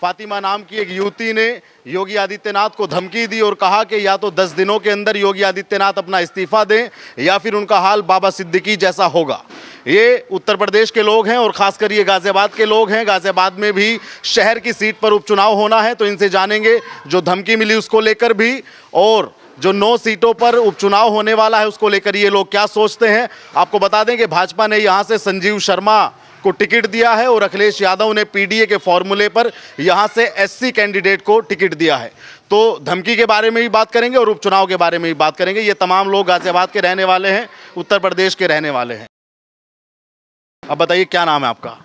फातिमा नाम की एक युवती ने योगी आदित्यनाथ को धमकी दी और कहा कि या तो 10 दिनों के अंदर योगी आदित्यनाथ अपना इस्तीफा दें या फिर उनका हाल बाबा सिद्दीकी जैसा होगा। ये उत्तर प्रदेश के लोग हैं और खासकर ये गाजियाबाद के लोग हैं। गाजियाबाद में भी शहर की सीट पर उपचुनाव होना है, तो इनसे जानेंगे जो धमकी मिली उसको लेकर भी, और जो 9 सीटों पर उपचुनाव होने वाला है उसको लेकर ये लोग क्या सोचते हैं। आपको बता दें कि भाजपा ने यहाँ से संजीव शर्मा को टिकट दिया है और अखिलेश यादव ने पीडीए के फॉर्मूले पर यहां से एससी कैंडिडेट को टिकट दिया है। तो धमकी के बारे में भी बात करेंगे और उपचुनाव के बारे में भी बात करेंगे। ये तमाम लोग गाजियाबाद के रहने वाले हैं, उत्तर प्रदेश के रहने वाले हैं। अब बताइए क्या नाम है आपका?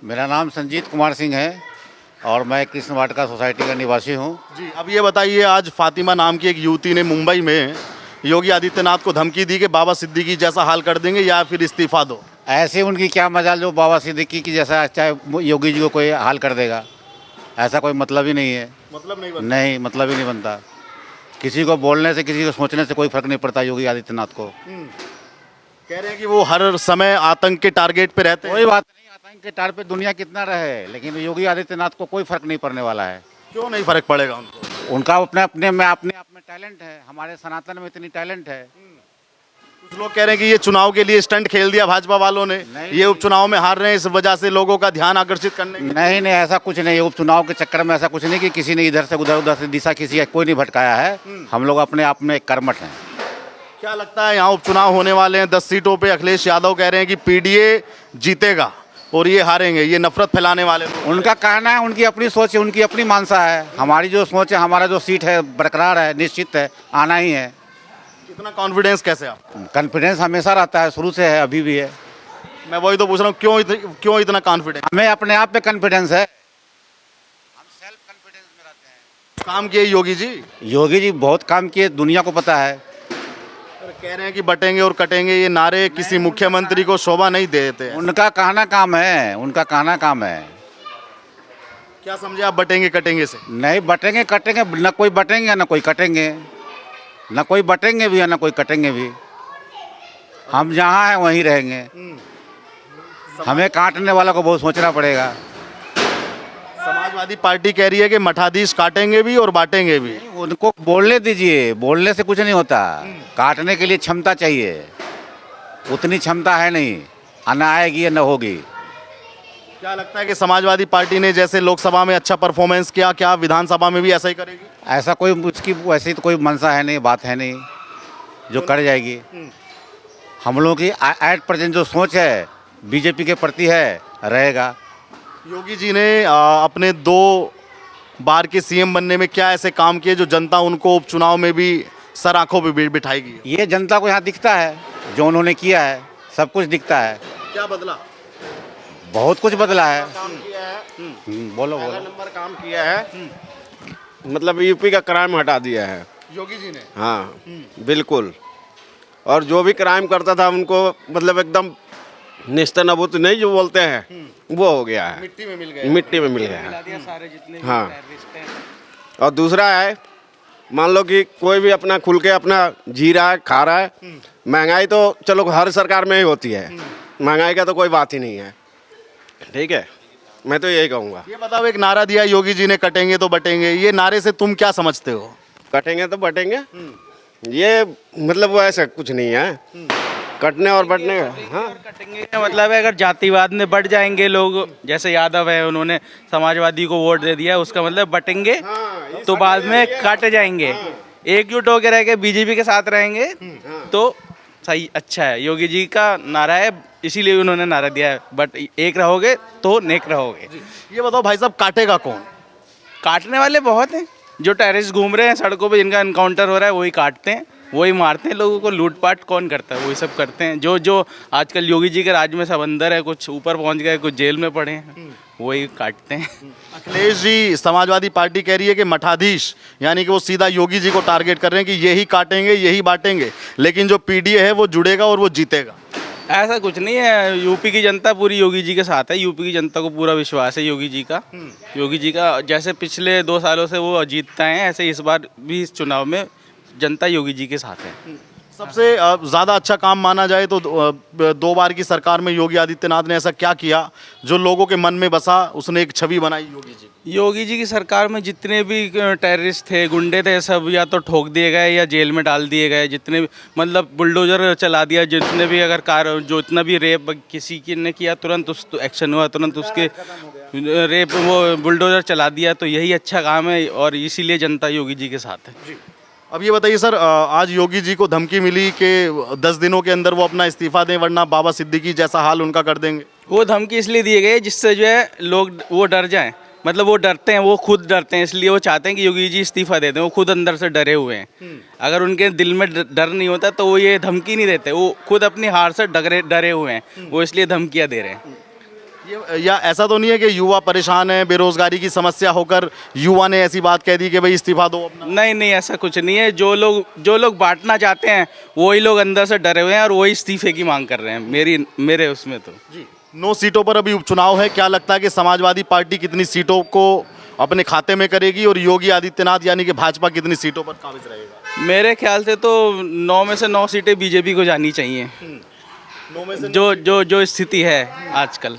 मेरा नाम संजीत कुमार सिंह है और मैं कृष्ण वाटिका सोसाइटी का निवासी हूँ। जी, अब ये बताइए, आज फातिमा नाम की एक युवती ने मुंबई में योगी आदित्यनाथ को धमकी दी कि बाबा सिद्दीकी जैसा हाल कर देंगे या फिर इस्तीफा दो। ऐसे उनकी क्या मजाल जो बाबा सिद्दीकी की जैसा चाहे योगी जी को कोई हाल कर देगा, ऐसा कोई मतलब ही नहीं है। मतलब नहीं बनता। नहीं, मतलब ही नहीं बनता। किसी को बोलने से, किसी को सोचने से कोई फर्क नहीं पड़ता योगी आदित्यनाथ को। कह रहे हैं कि वो हर समय आतंक के टारगेट पे रहते हैं। कोई बात नहीं, आतंक के टार पे दुनिया कितना रहे, लेकिन योगी आदित्यनाथ को कोई फर्क नहीं पड़ने वाला है। क्यों नहीं फर्क पड़ेगा उनको? उनका अपने अपने में टैलेंट है। हमारे सनातन में इतनी टैलेंट है। कुछ लोग कह रहे हैं कि ये चुनाव के लिए स्टंट खेल दिया भाजपा वालों ने, ये उपचुनाव में हार रहे हैं इस वजह से लोगों का ध्यान आकर्षित करने। नहीं, ऐसा कुछ नहीं। उपचुनाव के चक्कर में ऐसा कुछ नहीं कि किसी ने इधर से उधर से दिशा किसी कोई नहीं भटकाया है। हम लोग अपने आप में कर्मठ हैं। क्या लगता है, यहाँ उपचुनाव होने वाले हैं 10 सीटों पे, अखिलेश यादव कह रहे हैं कि पीडीए जीतेगा और ये हारेंगे, ये नफरत फैलाने वाले लोग। उनका कहना है, उनकी अपनी सोच है, उनकी अपनी मानसा है। हमारी जो सोच है, हमारा जो सीट है बरकरार है, निश्चित है, आना ही है। इतना कॉन्फिडेंस कैसे आप? कॉन्फिडेंस हमेशा रहता है, शुरू से है, अभी भी है। मैं वही तो पूछ रहा हूँ, क्यों इतना कॉन्फिडेंस? हमें अपने आप पे कॉन्फिडेंस है। हम सेल्फ कॉन्फिडेंस में रहते हैं। काम किए योगी जी? योगी जी बहुत काम किए, दुनिया को पता है। कह रहे हैं कि बटेंगे और कटेंगे, ये नारे किसी मुख्यमंत्री को शोभा नहीं देते। उनका कहना काम है, उनका कहना काम है। क्या समझे आप बटेंगे कटेंगे से? नहीं, बटेंगे कटेंगे, न कोई बटेंगे न कोई कटेंगे, न कोई बटेंगे भी है न कोई कटेंगे भी। हम जहाँ हैं वहीं रहेंगे। हमें काटने वाला को बहुत सोचना पड़ेगा। समाजवादी पार्टी कह रही है कि मठाधीश काटेंगे भी और बांटेंगे भी। उनको बोलने दीजिए, बोलने से कुछ नहीं होता। काटने के लिए क्षमता चाहिए, उतनी क्षमता है नहीं, न आएगी या न होगी। क्या लगता है कि समाजवादी पार्टी ने जैसे लोकसभा में अच्छा परफॉर्मेंस किया, क्या विधानसभा में भी ऐसा ही करेगी? ऐसा कोई उसकी वैसी तो कोई मंशा है नहीं, बात है नहीं जो कर जाएगी। हम लोगों की एट प्रेजेंट जो सोच है बीजेपी के प्रति है, रहेगा। योगी जी ने अपने 2 बार के सीएम बनने में क्या ऐसे काम किए जो जनता उनको उपचुनाव में भी सर आंखों पे बिठाएगी? ये जनता को यहाँ दिखता है, जो उन्होंने किया है सब कुछ दिखता है। क्या बदला? बहुत कुछ बदला है। काम किया है। बोलो पहला बोलो। नंबर काम किया है, मतलब यूपी का क्राइम हटा दिया है योगी जी ने। हाँ, बिल्कुल। और जो भी क्राइम करता था उनको मतलब एकदम नेस्तनाबूत नहीं जो बोलते हैं वो हो गया है, मिट्टी में मिल गए। मिट्टी में मिल गया है। हाँ, और दूसरा है, मान लो कि कोई भी अपना खुल के अपना जी रहा है, खा रहा है। महंगाई तो चलो हर सरकार में ही होती है, महंगाई का तो कोई बात ही नहीं है। ठीक है, मैं तो यही कहूँगा। ये बताओ, एक नारा दिया योगी जी ने, कटेंगे तो बटेंगे, ये नारे से तुम क्या समझते हो? कटेंगे तो बटेंगे, ये मतलब वो ऐसा कुछ नहीं है, कटने और बटने का। हाँ, कटेंगे का मतलब है अगर जातिवाद में बढ़ जाएंगे लोग, जैसे यादव है उन्होंने समाजवादी को वोट दे दिया, उसका मतलब बटेंगे तो बाद में कट जाएंगे। एकजुट होकर रह के बीजेपी के साथ रहेंगे तो सही, अच्छा है। योगी जी का नारा है, इसीलिए उन्होंने नारा दिया है, बट एक रहोगे तो नेक रहोगे। ये बताओ भाई साहब, काटेगा कौन? काटने वाले बहुत हैं, जो टेररिस्ट घूम रहे हैं सड़कों पे, जिनका इनकाउंटर हो रहा है वही काटते हैं, वही मारते हैं लोगों को। लूटपाट कौन करता है? वही सब करते हैं। जो आजकल योगी जी के राज में सब अंदर है, कुछ ऊपर पहुंच गए, कुछ जेल में पड़े हैं, वही काटते हैं। अखिलेश जी, समाजवादी पार्टी कह रही है कि मठाधीश, यानी कि वो सीधा योगी जी को टारगेट कर रहे हैं कि यही काटेंगे यही बांटेंगे, लेकिन जो पीडीए है वो जुड़ेगा और वो जीतेगा। ऐसा कुछ नहीं है, यूपी की जनता पूरी योगी जी के साथ है। यूपी की जनता को पूरा विश्वास है योगी जी का। योगी जी का जैसे पिछले 2 सालों से वो जीतता है, ऐसे इस बार भी इस चुनाव में जनता योगी जी के साथ है। सबसे ज़्यादा अच्छा काम माना जाए तो 2 बार की सरकार में योगी आदित्यनाथ ने ऐसा क्या किया जो लोगों के मन में बसा, उसने एक छवि बनाई योगी जी की? योगी जी की सरकार में जितने भी टेररिस्ट थे, गुंडे थे, सब या तो ठोक दिए गए या जेल में डाल दिए गए। जितने भी मतलब बुलडोजर चला दिया, जितने भी अगर कार जो इतना भी रेप किसी की ने किया तुरंत उस एक्शन हुआ, तुरंत उसके रेप वो बुलडोजर चला दिया। तो यही अच्छा काम है और इसीलिए जनता योगी जी के साथ है। अब ये बताइए सर, आज योगी जी को धमकी मिली कि 10 दिनों के अंदर वो अपना इस्तीफा दें वरना बाबा सिद्दीकी जैसा हाल उनका कर देंगे। वो धमकी इसलिए दिए गए जिससे जो है लोग वो डर जाएं। मतलब वो डरते हैं, वो खुद डरते हैं, इसलिए वो चाहते हैं कि योगी जी इस्तीफा दे दें। वो खुद अंदर से डरे हुए हैं। अगर उनके दिल में डर नहीं होता तो वो ये धमकी नहीं देते। वो खुद अपनी हार से डरे हुए हैं, वो इसलिए धमकियाँ दे रहे हैं। या ऐसा तो नहीं है कि युवा परेशान है, बेरोजगारी की समस्या होकर युवा ने ऐसी बात कह दी कि भाई इस्तीफा दो अपना? नहीं नहीं, ऐसा कुछ नहीं है। जो लोग बांटना चाहते हैं वही लोग अंदर से डरे हुए हैं और वही इस्तीफे की मांग कर रहे हैं। मेरे उसमें तो जी 9 सीटों पर अभी उपचुनाव है। क्या लगता है कि समाजवादी पार्टी कितनी सीटों को अपने खाते में करेगी और योगी आदित्यनाथ यानी कि भाजपा कितनी सीटों पर काबिज रहेगा? मेरे ख्याल से तो 9 में से 9 सीटें बीजेपी को जानी चाहिए। 9 में से जो स्थिति है आजकल,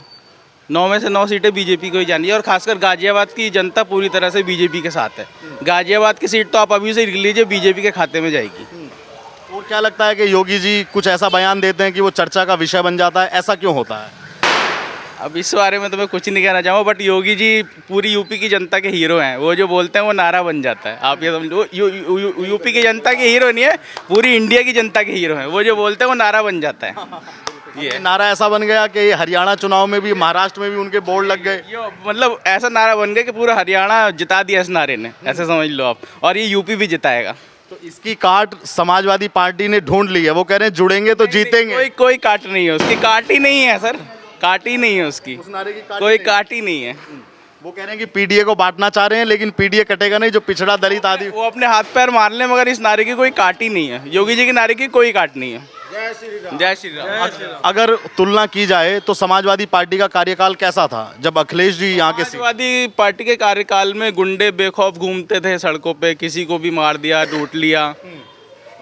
9 में से 9 सीटें बीजेपी को ही जानी है। और खासकर गाजियाबाद की जनता पूरी तरह से बीजेपी के साथ है। गाजियाबाद की सीट तो आप अभी से लिख लीजिए, बीजेपी के खाते में जाएगी। और क्या लगता है कि योगी जी कुछ ऐसा बयान देते हैं कि वो चर्चा का विषय बन जाता है, ऐसा क्यों होता है? अब इस बारे में तो मैं कुछ नहीं कहना चाहूँगा, बट योगी जी पूरी यूपी की जनता के हीरो हैं। वो जो बोलते हैं वो नारा बन जाता है। आप ये समझो, यूपी की जनता के हीरो नहीं है, पूरी इंडिया की जनता के हीरो हैं। वो जो बोलते हैं वो नारा बन जाता है। ये नारा ऐसा बन गया कि हरियाणा चुनाव में भी, महाराष्ट्र में भी उनके बोर्ड लग गए। मतलब ऐसा नारा बन गया कि पूरा हरियाणा जिता दिया इस नारे ने, ऐसे समझ लो आप। और ये यूपी भी जिताएगा। तो इसकी काट समाजवादी पार्टी ने ढूंढ ली है। वो कह रहे हैं जुड़ेंगे तो जीतेंगे। कोई काट नहीं है उसकी, काट ही नहीं है सर, काट ही नहीं है उसकी, उस नारे की कोई काट ही नहीं है। वो कह रहे हैं कि पीडीए को बांटना चाह रहे हैं, लेकिन पीडीए कटेगा नहीं, जो पिछड़ा दलित आदि। वो अपने हाथ पैर मार ले, मगर इस नारे की कोई काट ही नहीं है। योगी जी के नारे की कोई काट नहीं है। जय श्री राम। अगर तुलना की जाए तो समाजवादी पार्टी का कार्यकाल कैसा था जब अखिलेश जी यहाँ के समाजवादी पार्टी के कार्यकाल में गुंडे बेखौफ घूमते थे सड़कों पे, किसी को भी मार दिया, लूट लिया,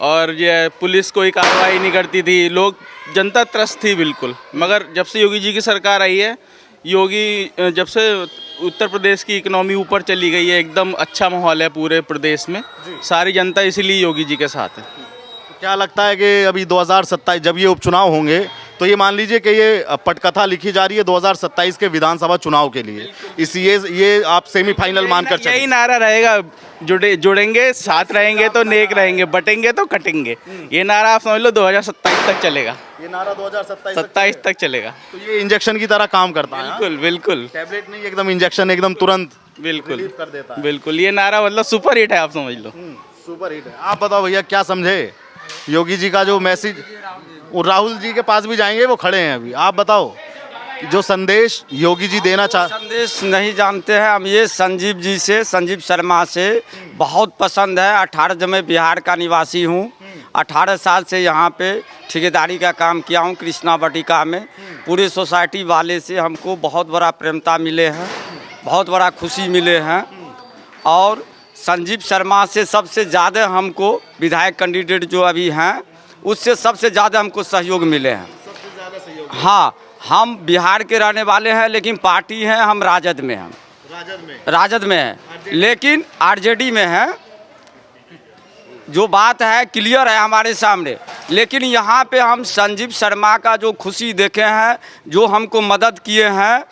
और ये पुलिस कोई कार्रवाई नहीं करती थी। लोग, जनता त्रस्त थी बिल्कुल। मगर जब से योगी जी की सरकार आई है, जब से उत्तर प्रदेश की इकोनॉमी ऊपर चली गई है, एकदम अच्छा माहौल है पूरे प्रदेश में। सारी जनता इसीलिए योगी जी के साथ है। क्या लगता है कि अभी 2027 जब ये उपचुनाव होंगे तो ये मान लीजिए कि ये पटकथा लिखी जा रही है 2027 के विधानसभा चुनाव के लिए, ये आप सेमीफाइनल मानकर चलिए। यही नारा रहेगा, जुड़ेंगे साथ रहेंगे तो नेक रहेंगे, बटेंगे तो कटेंगे। ये नारा आप समझ लो 2027 तक चलेगा। ये नारा 2027 तक चलेगा। तो ये इंजेक्शन की तरह काम करता है। बिल्कुल बिल्कुल, टैबलेट नहीं, एकदम इंजेक्शन, एकदम तुरंत बिल्कुल रिलीफ कर देता है। बिल्कुल, ये नारा मतलब सुपर हिट है, आप समझ लो। सुपर हिट है। आप बताओ भैया, क्या समझे योगी जी का जो मैसेज? वो राहुल जी के पास भी जाएंगे, वो खड़े हैं अभी। आप बताओ जो संदेश योगी जी देना संदेश नहीं जानते हैं हम। ये संजीव शर्मा से बहुत पसंद है। 18 जब मैं बिहार का निवासी हूँ, 18 साल से यहाँ पे ठेकेदारी का काम किया हूँ कृष्णा वाटिका में। पूरे सोसाइटी वाले से हमको बहुत बड़ा प्रेमता मिले हैं, बहुत बड़ा खुशी मिले हैं। और संजीव शर्मा से सबसे ज़्यादा हमको विधायक कैंडिडेट जो अभी हैं, उससे सबसे ज़्यादा हमको सहयोग मिले हैं। हाँ, हम बिहार के रहने वाले हैं, लेकिन पार्टी है हम राजद में हैं। राजद में है, लेकिन आरजेडी में है। जो बात है क्लियर है हमारे सामने। लेकिन यहाँ पे हम संजीव शर्मा का जो खुशी देखे हैं, जो हमको मदद किए हैं,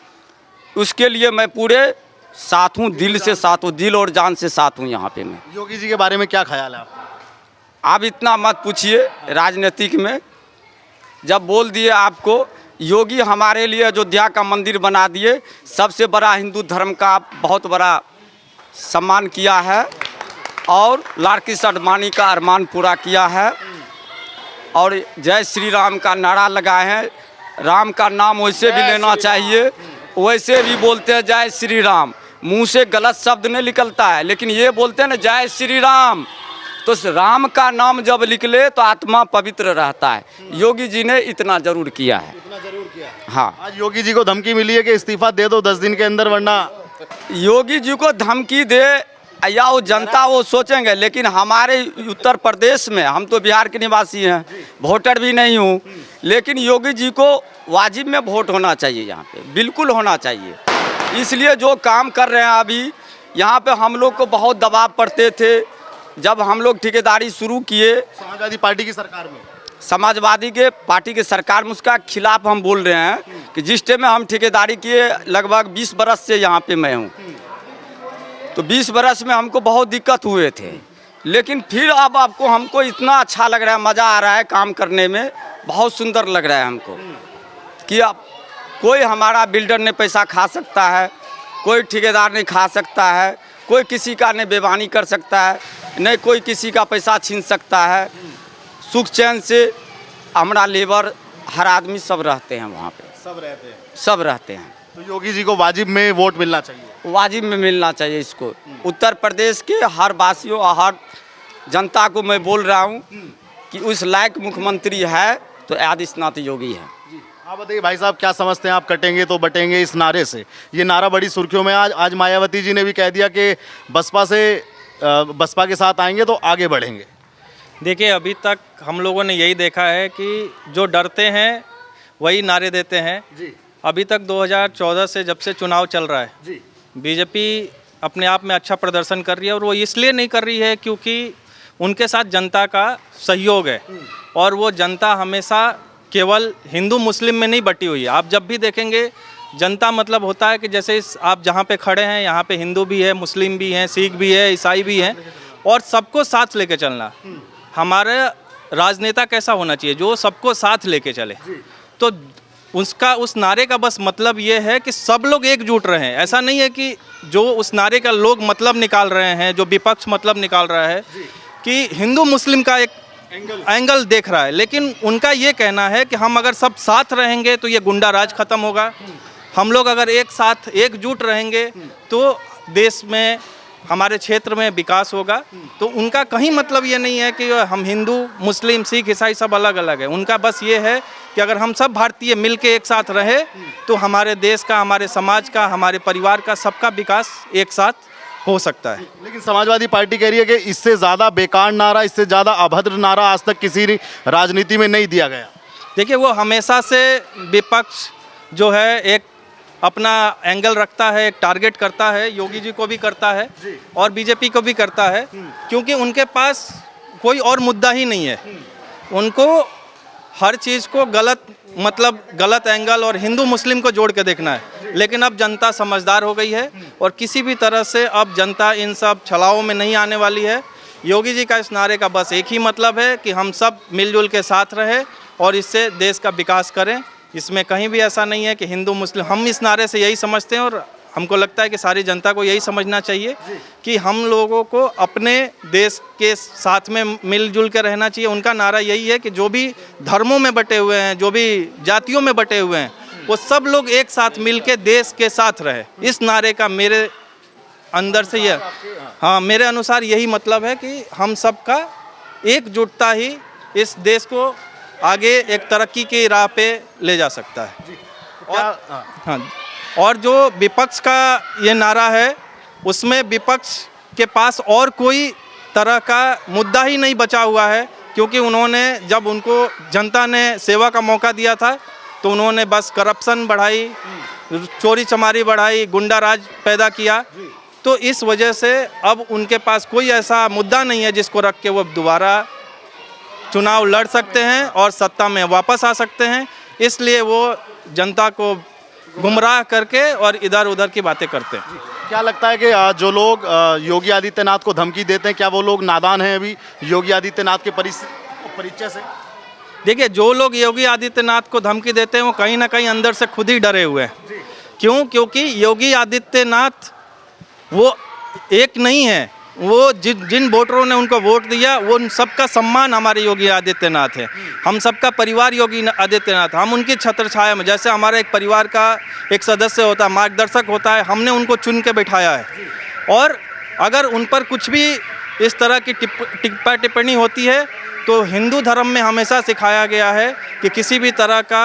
उसके लिए मैं पूरे साथ हूँ, दिल से साथ हूँ, दिल और जान से साथ हूँ। यहाँ पे मैं योगी जी के बारे में क्या ख्याल है आपका? आप इतना मत पूछिए राजनीतिक में। जब बोल दिए आपको, योगी हमारे लिए अयोध्या का मंदिर बना दिए, सबसे बड़ा हिंदू धर्म का बहुत बड़ा सम्मान किया है, और लालकृष्ण आडवाणी का अरमान पूरा किया है, और जय श्री राम का नारा लगाए हैं। राम का नाम वैसे भी लेना चाहिए, वैसे भी बोलते हैं जय श्री राम। मुंह से गलत शब्द नहीं निकलता है, लेकिन ये बोलते हैं ना जय श्री राम, तो राम का नाम जब निकले तो आत्मा पवित्र रहता है। योगी जी ने इतना जरूर किया है। हाँ, आज योगी जी को धमकी मिली है कि इस्तीफा दे दो 10 दिन के अंदर, वरना योगी जी को धमकी दे या वो जनता वो सोचेंगे, लेकिन हमारे उत्तर प्रदेश में, हम तो बिहार के निवासी हैं, वोटर भी नहीं हूँ, लेकिन योगी जी को वाजिब में वोट होना चाहिए, यहाँ पे बिल्कुल होना चाहिए। इसलिए जो काम कर रहे हैं अभी यहाँ पे, हम लोग को बहुत दबाव पड़ते थे जब हम लोग ठेकेदारी शुरू किए समाजवादी पार्टी की सरकार में। समाजवादी के पार्टी के सरकार में, उसका खिलाफ हम बोल रहे हैं कि जिस टाइम में हम ठेकेदारी किए, लगभग 20 बरस से यहाँ पे मैं हूँ, तो 20 बरस में हमको बहुत दिक्कत हुए थे, लेकिन फिर अब आपको हमको इतना अच्छा लग रहा है, मज़ा आ रहा है काम करने में, बहुत सुंदर लग रहा है हमको कि अब कोई हमारा बिल्डर ने पैसा खा सकता है, कोई ठेकेदार नहीं खा सकता है, कोई किसी का नहीं बेईमानी कर सकता है, नहीं कोई किसी का पैसा छीन सकता है। सुख चैन से हमारा लेबर, हर आदमी सब रहते हैं वहाँ पे, सब रहते हैं। सब रहते हैं। तो योगी जी को वाजिब में वोट मिलना चाहिए। वाजिब में मिलना चाहिए इसको। उत्तर प्रदेश के हर वासियों और हर जनता को मैं बोल रहा हूँ कि उस लायक मुख्यमंत्री है तो आदित्यनाथ योगी है। आप बताइए भाई साहब, क्या समझते हैं आप, कटेंगे तो बटेंगे इस नारे से? ये नारा बड़ी सुर्खियों में। आज मायावती जी ने भी कह दिया कि बसपा के साथ आएंगे तो आगे बढ़ेंगे। देखिए, अभी तक हम लोगों ने यही देखा है कि जो डरते हैं वही नारे देते हैं जी। अभी तक 2014 से, जब से चुनाव चल रहा है जी। बीजेपी अपने आप में अच्छा प्रदर्शन कर रही है, और वो इसलिए नहीं कर रही है क्योंकि उनके साथ जनता का सहयोग है, और वो जनता हमेशा केवल हिंदू मुस्लिम में नहीं बटी हुई है। आप जब भी देखेंगे, जनता मतलब होता है कि जैसे आप जहाँ पे खड़े हैं, यहाँ पे हिंदू भी है, मुस्लिम भी हैं, सिख भी है, ईसाई भी हैं, और सबको साथ लेके चलना। हमारे राजनेता कैसा होना चाहिए, जो सबको साथ लेके चले। तो उस नारे का बस मतलब ये है कि सब लोग एकजुट रहें। ऐसा नहीं है कि जो उस नारे का लोग मतलब निकाल रहे हैं, जो विपक्ष मतलब निकाल रहा है कि हिंदू मुस्लिम का एक एंगल देख रहा है, लेकिन उनका ये कहना है कि हम अगर सब साथ रहेंगे तो ये गुंडा राज खत्म होगा। हम लोग अगर एक साथ एकजुट रहेंगे तो देश में, हमारे क्षेत्र में विकास होगा। तो उनका कहीं मतलब ये नहीं है कि हम हिंदू, मुस्लिम, सिख, ईसाई सब अलग अलग है। उनका बस ये है कि अगर हम सब भारतीय मिलके एक साथ रहे तो हमारे देश का, हमारे समाज का, हमारे परिवार का, सबका विकास एक साथ हो सकता है। लेकिन समाजवादी पार्टी कह रही है कि इससे ज़्यादा बेकार नारा, इससे ज़्यादा अभद्र नारा आज तक किसी राजनीति में नहीं दिया गया। देखिए, वो हमेशा से विपक्ष जो है एक अपना एंगल रखता है, एक टारगेट करता है, योगी जी को भी करता है और बीजेपी को भी करता है, क्योंकि उनके पास कोई और मुद्दा ही नहीं है। उनको हर चीज़ को गलत एंगल और हिंदू मुस्लिम को जोड़ के देखना है। लेकिन अब जनता समझदार हो गई है और किसी भी तरह से अब जनता इन सब छलाओं में नहीं आने वाली है। योगी जी का इस नारे का बस एक ही मतलब है कि हम सब मिलजुल के साथ रहें और इससे देश का विकास करें। इसमें कहीं भी ऐसा नहीं है कि हिंदू मुस्लिम, हम इस नारे से यही समझते हैं और हमको लगता है कि सारी जनता को यही समझना चाहिए कि हम लोगों को अपने देश के साथ में मिलजुल कर रहना चाहिए। उनका नारा यही है कि जो भी धर्मों में बटे हुए हैं, जो भी जातियों में बटे हुए हैं, वो सब लोग एक साथ मिल के देश के साथ रहे। इस नारे का मेरे अंदर से यह, हाँ, मेरे अनुसार यही मतलब है कि हम सबका एकजुटता ही इस देश को आगे एक तरक्की की राह पे ले जा सकता है। और जो विपक्ष का ये नारा है, उसमें विपक्ष के पास और कोई तरह का मुद्दा ही नहीं बचा हुआ है, क्योंकि उन्होंने, जब उनको जनता ने सेवा का मौका दिया था तो उन्होंने बस करप्शन बढ़ाई, चोरी चमारी बढ़ाई, गुंडा राज पैदा किया। तो इस वजह से अब उनके पास कोई ऐसा मुद्दा नहीं है जिसको रख के वो दोबारा चुनाव लड़ सकते हैं और सत्ता में वापस आ सकते हैं। इसलिए वो जनता को गुमराह करके और इधर उधर की बातें करते हैं। क्या लगता है कि जो लोग योगी आदित्यनाथ को धमकी देते हैं, क्या वो लोग नादान हैं अभी योगी आदित्यनाथ के परिचय से? देखिए, जो लोग योगी आदित्यनाथ को धमकी देते हैं वो कहीं ना कहीं अंदर से खुद ही डरे हुए हैं। क्यों? क्योंकि योगी आदित्यनाथ वो एक नहीं है। वो जिन वोटरों ने उनको वोट दिया, वो उन सबका सम्मान हमारे योगी आदित्यनाथ है। हम सबका परिवार योगी आदित्यनाथ, हम उनकी छत्र छाया में, जैसे हमारे एक परिवार का एक सदस्य होता है, मार्गदर्शक होता है, हमने उनको चुन के बैठाया है। और अगर उन पर कुछ भी इस तरह की टिप्पा टिप्पणी होती है तो हिंदू धर्म में हमेशा सिखाया गया है कि किसी भी तरह का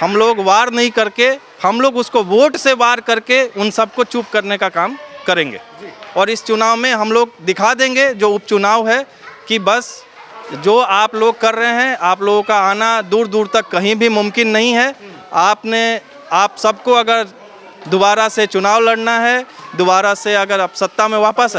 हम लोग वार नहीं करके, हम लोग उसको वोट से वार करके उन सबको चुप करने का काम करेंगे और इस चुनाव में हम लोग दिखा देंगे जो उपचुनाव है कि बस जो आप लोग कर रहे हैं, आप लोगों का आना दूर दूर तक कहीं भी मुमकिन नहीं है। आप सबको अगर दोबारा से चुनाव लड़ना है, दोबारा से अगर आप सत्ता में वापस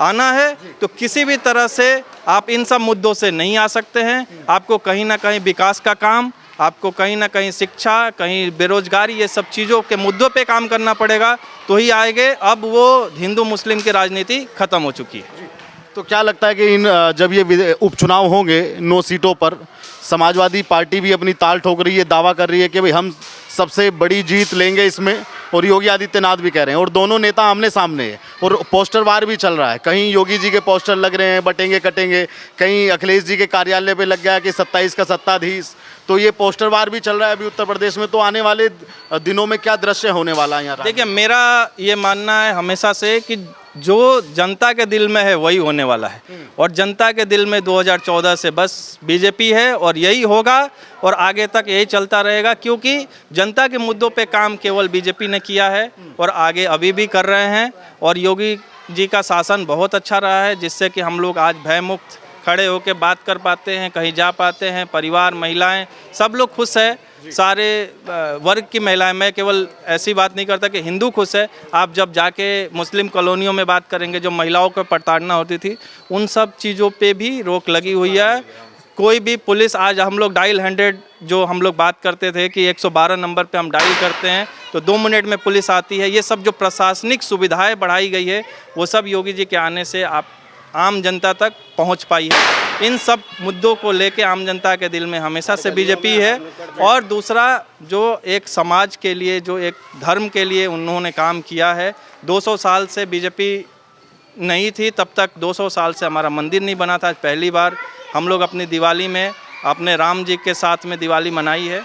आना है, तो किसी भी तरह से आप इन सब मुद्दों से नहीं आ सकते हैं। आपको कहीं ना कहीं विकास का काम, आपको कहीं ना कहीं शिक्षा, कहीं बेरोजगारी, ये सब चीज़ों के मुद्दों पे काम करना पड़ेगा, तो ही आएंगे। अब वो हिंदू मुस्लिम की राजनीति खत्म हो चुकी है। तो क्या लगता है कि जब ये उपचुनाव होंगे 9 सीटों पर, समाजवादी पार्टी भी अपनी ताल ठोक रही है, दावा कर रही है कि भाई हम सबसे बड़ी जीत लेंगे इसमें, और योगी आदित्यनाथ भी कह रहे हैं, और दोनों नेता आमने सामने है और पोस्टर वार भी चल रहा है। कहीं योगी जी के पोस्टर लग रहे हैं बटेंगे कटेंगे, कहीं अखिलेश जी के कार्यालय पे लग गया कि 27 का सत्ताधीश, तो ये पोस्टर वार भी चल रहा है अभी उत्तर प्रदेश में। तो आने वाले दिनों में क्या दृश्य होने वाला है यहाँ? देखिए, मेरा ये मानना है हमेशा से कि जो जनता के दिल में है वही होने वाला है, और जनता के दिल में 2014 से बस बीजेपी है और यही होगा और आगे तक यही चलता रहेगा, क्योंकि जनता के मुद्दों पे काम केवल बीजेपी ने किया है और आगे अभी भी कर रहे हैं। और योगी जी का शासन बहुत अच्छा रहा है, जिससे कि हम लोग आज भयमुक्त खड़े होकर बात कर पाते हैं, कहीं जा पाते हैं, परिवार, महिलाएं, सब लोग खुश है, सारे वर्ग की महिलाएं। मैं केवल ऐसी बात नहीं करता कि हिंदू खुश है। आप जब जाके मुस्लिम कॉलोनियों में बात करेंगे, जो महिलाओं को प्रताड़ना होती थी, उन सब चीज़ों पे भी रोक लगी हुई है। कोई भी पुलिस, आज हम लोग डायल 100 जो हम लोग बात करते थे कि 112 नंबर पे हम डायल करते हैं तो 2 मिनट में पुलिस आती है। ये सब जो प्रशासनिक सुविधाएं बढ़ाई गई है, वो सब योगी जी के आने से आप आम जनता तक पहुंच पाई है। इन सब मुद्दों को लेके आम जनता के दिल में हमेशा से बीजेपी है। और दूसरा, जो एक समाज के लिए, जो एक धर्म के लिए उन्होंने काम किया है, 200 साल से बीजेपी नहीं थी, तब तक 200 साल से हमारा मंदिर नहीं बना था। पहली बार हम लोग अपनी दिवाली में अपने राम जी के साथ में दिवाली मनाई है।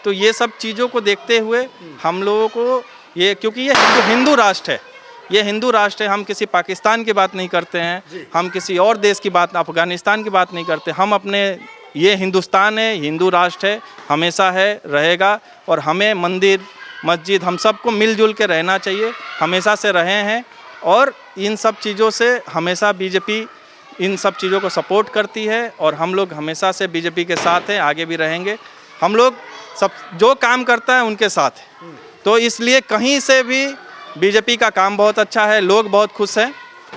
तो ये सब चीज़ों को देखते हुए हम लोगों को ये, क्योंकि ये हिंदू राष्ट्र है, ये हिंदू राष्ट्र है, हम किसी पाकिस्तान की बात नहीं करते हैं, हम किसी और देश की बात, अफगानिस्तान की बात नहीं करते, हम अपने, ये हिंदुस्तान है, हिंदू राष्ट्र है, हमेशा है, रहेगा। और हमें मंदिर, मस्जिद, हम सबको मिलजुल के रहना चाहिए, हमेशा से रहे हैं। और इन सब चीज़ों से हमेशा बीजेपी इन सब चीज़ों को सपोर्ट करती है और हम लोग हमेशा से बीजेपी के साथ हैं, आगे भी रहेंगे। हम लोग सब जो काम करता है उनके साथ है, तो इसलिए कहीं से भी बीजेपी का काम बहुत अच्छा है, लोग बहुत खुश हैं।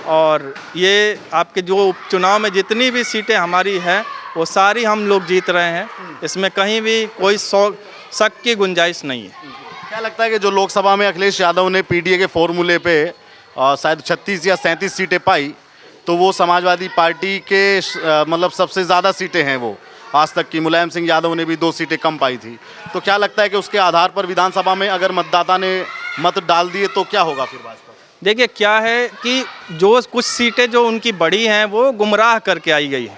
और ये आपके जो उपचुनाव में जितनी भी सीटें हमारी हैं, वो सारी हम लोग जीत रहे हैं, इसमें कहीं भी कोई शक की गुंजाइश नहीं है। क्या लगता है कि जो लोकसभा में अखिलेश यादव ने पीडीए के फॉर्मूले पे शायद 36 या 37 सीटें पाई, तो वो समाजवादी पार्टी के मतलब सबसे ज़्यादा सीटें हैं वो आज तक की। मुलायम सिंह यादव ने भी 2 सीटें कम पाई थी। तो क्या लगता है कि उसके आधार पर विधानसभा में अगर मतदाता ने मत डाल दिए तो क्या होगा फिर भाजपा? देखिए, क्या है कि जो कुछ सीटें जो उनकी बड़ी हैं वो गुमराह करके आई गई है।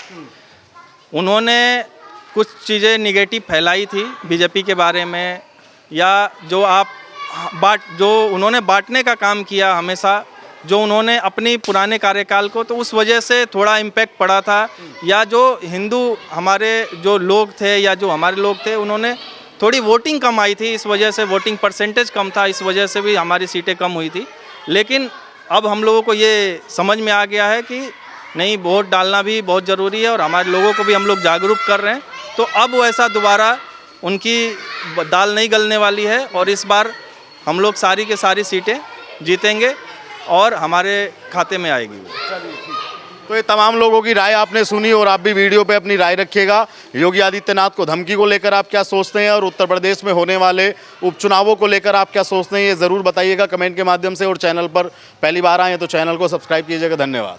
उन्होंने कुछ चीज़ें निगेटिव फैलाई थी बीजेपी के बारे में, या जो जो उन्होंने बांटने का काम किया हमेशा, जो उन्होंने अपनी पुराने कार्यकाल को, तो उस वजह से थोड़ा इम्पैक्ट पड़ा था। या जो हिंदू हमारे जो लोग थे, या जो हमारे लोग थे, उन्होंने थोड़ी वोटिंग कम आई थी, इस वजह से वोटिंग परसेंटेज कम था, इस वजह से भी हमारी सीटें कम हुई थी। लेकिन अब हम लोगों को ये समझ में आ गया है कि नहीं, वोट डालना भी बहुत ज़रूरी है और हमारे लोगों को भी हम लोग जागरूक कर रहे हैं। तो अब वैसा दोबारा उनकी दाल नहीं गलने वाली है और इस बार हम लोग सारी के सारी सीटें जीतेंगे और हमारे खाते में आएगी। तो ये तमाम लोगों की राय आपने सुनी और आप भी वीडियो पे अपनी राय रखिएगा। योगी आदित्यनाथ को धमकी को लेकर आप क्या सोचते हैं और उत्तर प्रदेश में होने वाले उपचुनावों को लेकर आप क्या सोचते हैं, ये ज़रूर बताइएगा कमेंट के माध्यम से। और चैनल पर पहली बार आए हैं तो चैनल को सब्सक्राइब कीजिएगा। धन्यवाद।